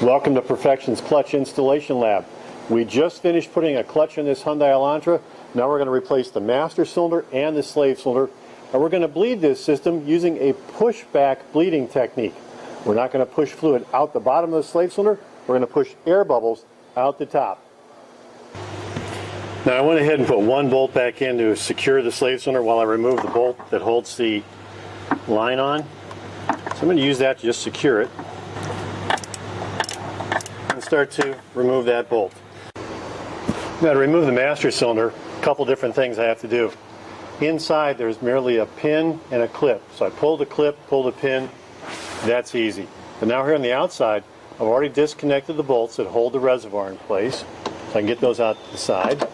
Welcome to Perfection's Clutch Installation Lab. We just finished putting a clutch in this Hyundai Elantra. Now we're going to replace the master cylinder and the slave cylinder. And we're going to bleed this system using a pushback bleeding technique. We're not going to push fluid out the bottom of the slave cylinder. We're going to push air bubbles out the top. Now I went ahead and put one bolt back in to secure the slave cylinder while I remove the bolt that holds the line on. So I'm going to use that to just secure it. Start to remove that bolt. Now to remove the master cylinder, a couple different things I have to do. Inside there's merely a pin and a clip. So I pull the clip, pull the pin, that's easy. But now here on the outside, I've already disconnected the bolts that hold the reservoir in place. So I can get those out to the side.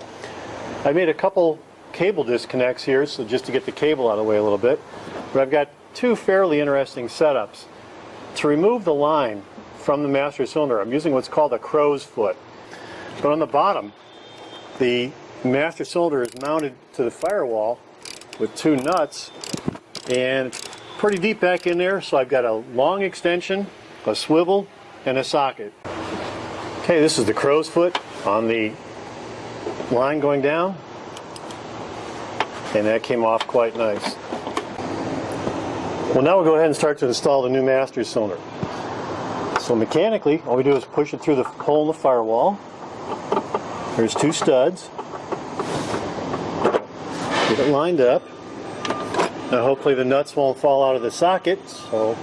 I made a couple cable disconnects here, so just to get the cable out of the way a little bit. But I've got two fairly interesting setups. To remove the line from the master cylinder, I'm using what's called a crow's foot. But on the bottom, the master cylinder is mounted to the firewall with two nuts, and it's pretty deep back in there, so I've got a long extension, a swivel, and a socket. Okay, this is the crow's foot on the line going down, and that came off quite nice. Well, now we'll go ahead and start to install the new master cylinder. So mechanically, all we do is push it through the hole in the firewall. There's two studs. Get it lined up. Now hopefully the nuts won't fall out of the socket. So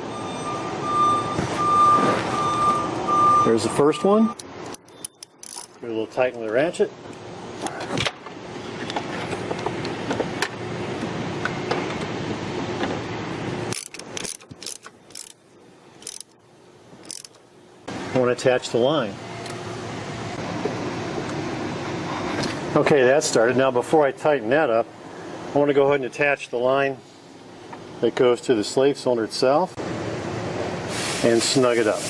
there's the first one. Give it a little tighten with the ratchet. I want to attach the line. Okay, that's started. Now before I tighten that up, I want to go ahead and attach the line that goes to the slave cylinder itself and snug it up.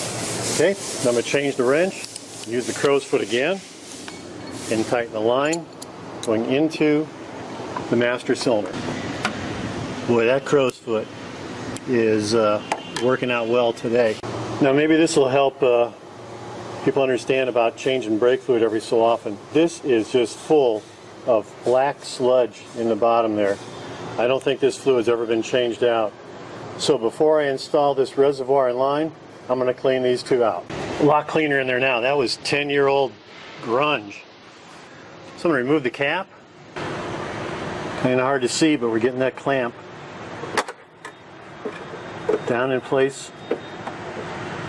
Okay, now I'm going to change the wrench, use the crow's foot again, and tighten the line going into the master cylinder. Boy, that crow's foot is working out well today. Now maybe this will help people understand about changing brake fluid every so often. This is just full of black sludge in the bottom there. I don't think this fluid's ever been changed out. So before I install this reservoir and line, I'm going to clean these two out. A lot cleaner in there now. That was 10-year-old grunge. So I'm going to remove the cap. Kind of hard to see, but we're getting that clamp down in place.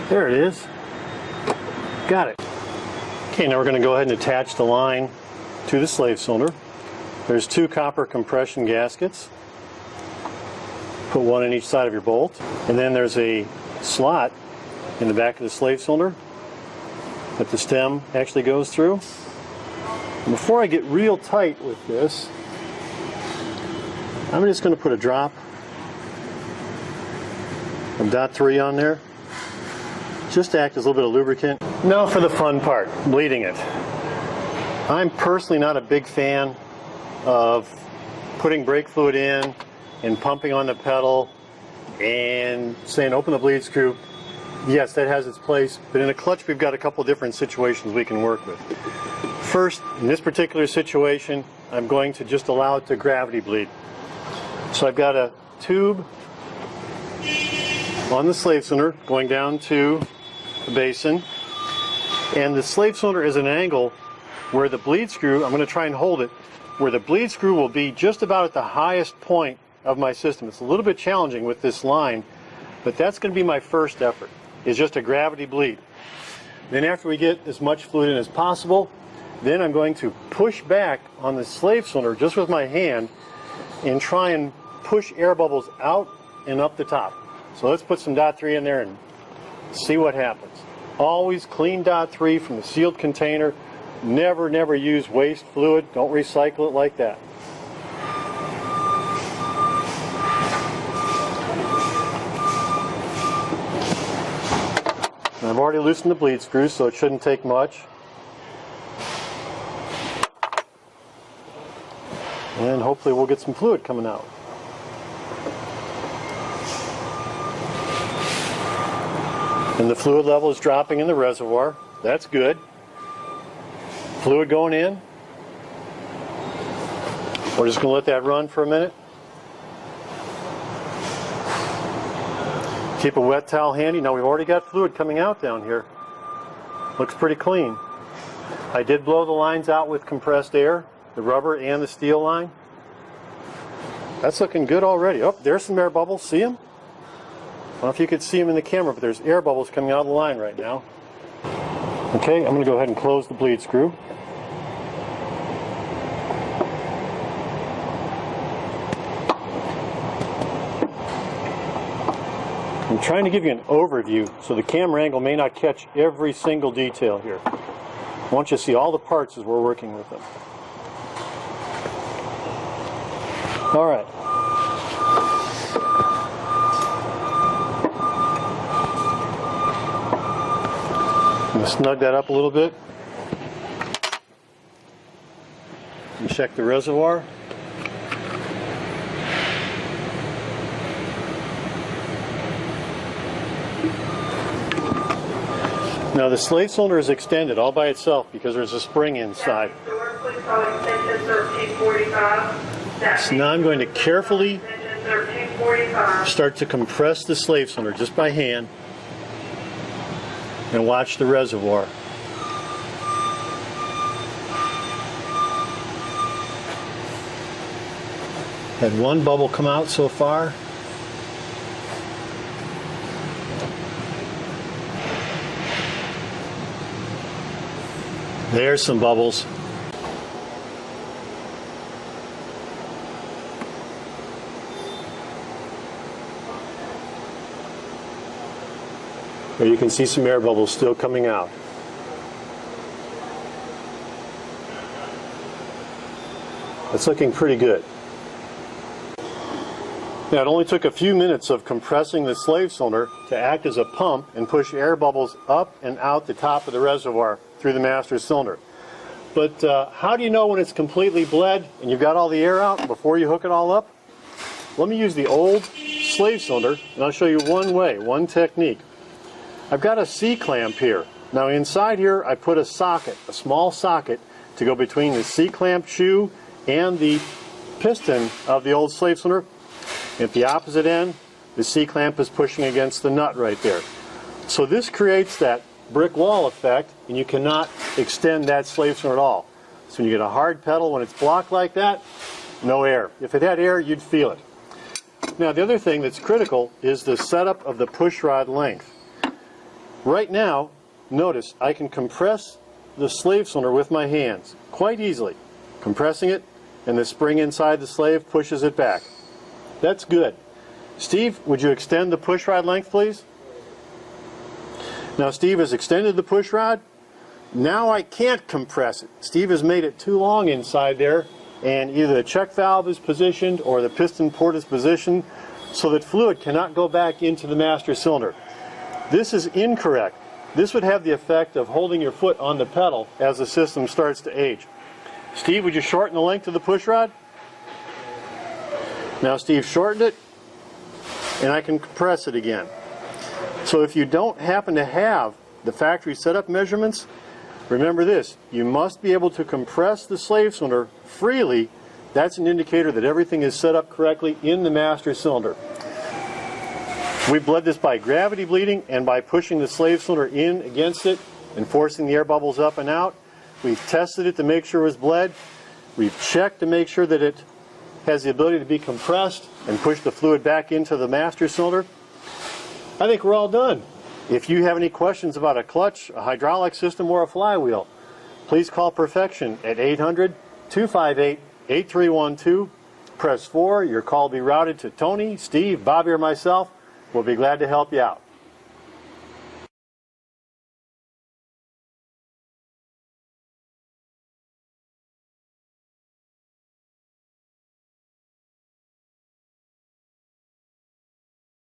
There it is. Got it. Okay, now we're going to go ahead and attach the line to the slave cylinder. There's two copper compression gaskets. Put one in each side of your bolt. And then there's a slot in the back of the slave cylinder that the stem actually goes through. And before I get real tight with this, I'm just going to put a drop of .3 on there, just to act as a little bit of lubricant. Now for the fun part, bleeding it. I'm personally not a big fan of putting brake fluid in and pumping on the pedal and saying open the bleed screw. Yes, that has its place, but in a clutch we've got a couple different situations we can work with. First, in this particular situation, I'm going to just allow it to gravity bleed. So I've got a tube on the slave cylinder going down to the basin, and the slave cylinder is an angle where the bleed screw, I'm going to try and hold it, where the bleed screw will be just about at the highest point of my system. It's a little bit challenging with this line, but that's going to be my first effort, is just a gravity bleed. Then after we get as much fluid in as possible, then I'm going to push back on the slave cylinder just with my hand and try and push air bubbles out and up the top. So let's put some .3 in there and see what happens. Always clean .3 from the sealed container. Never use waste fluid. Don't recycle it like that. I've already loosened the bleed screws, so it shouldn't take much. And hopefully we'll get some fluid coming out. And the fluid level is dropping in the reservoir. That's good. Fluid going in. We're just going to let that run for a minute. Keep a wet towel handy. Now we've already got fluid coming out down here. Looks pretty clean. I did blow the lines out with compressed air, the rubber and the steel line. That's looking good already. Oh, there's some air bubbles. See them? I don't know if you could see them in the camera, but there's air bubbles coming out of the line right now. Okay, I'm going to go ahead and close the bleed screw. I'm trying to give you an overview, so the camera angle may not catch every single detail here. I want you to see all the parts as we're working with them. All right. I'm going to snug that up a little bit. And check the reservoir. Now the slave cylinder is extended all by itself because there's a spring inside. So now I'm going to carefully start to compress the slave cylinder just by hand and watch the reservoir. Had one bubble come out so far. There's some bubbles. There you can see some air bubbles still coming out. That's looking pretty good. Now it only took a few minutes of compressing the slave cylinder to act as a pump and push air bubbles up and out the top of the reservoir through the master cylinder. But how do you know when it's completely bled and you've got all the air out before you hook it all up? Let me use the old slave cylinder and I'll show you one way, one technique. I've got a C-clamp here. Now inside here I put a socket, a small socket, to go between the C-clamp shoe and the piston of the old slave cylinder. At the opposite end, the C-clamp is pushing against the nut right there. So this creates that brick wall effect, and you cannot extend that slave cylinder at all. So when you get a hard pedal, when it's blocked like that, no air. If it had air, you'd feel it. Now the other thing that's critical is the setup of the push rod length. Right now, notice I can compress the slave cylinder with my hands quite easily. Compressing it, and the spring inside the slave pushes it back. That's good. Steve, would you extend the push rod length, please? Now Steve has extended the push rod. Now I can't compress it. Steve has made it too long inside there, and either the check valve is positioned or the piston port is positioned so that fluid cannot go back into the master cylinder. This is incorrect. This would have the effect of holding your foot on the pedal as the system starts to age. Steve, would you shorten the length of the push rod? Now Steve shortened it, and I can compress it again. So if you don't happen to have the factory setup measurements, remember this: you must be able to compress the slave cylinder freely. That's an indicator that everything is set up correctly in the master cylinder. We bled this by gravity bleeding and by pushing the slave cylinder in against it and forcing the air bubbles up and out. We've tested it to make sure it was bled. We've checked to make sure that it has the ability to be compressed and push the fluid back into the master cylinder. I think we're all done. If you have any questions about a clutch, a hydraulic system, or a flywheel, please call Perfection at 800-258-8312. Press 4. Your call will be routed to Tony, Steve, Bobby, or myself. We'll be glad to help you out.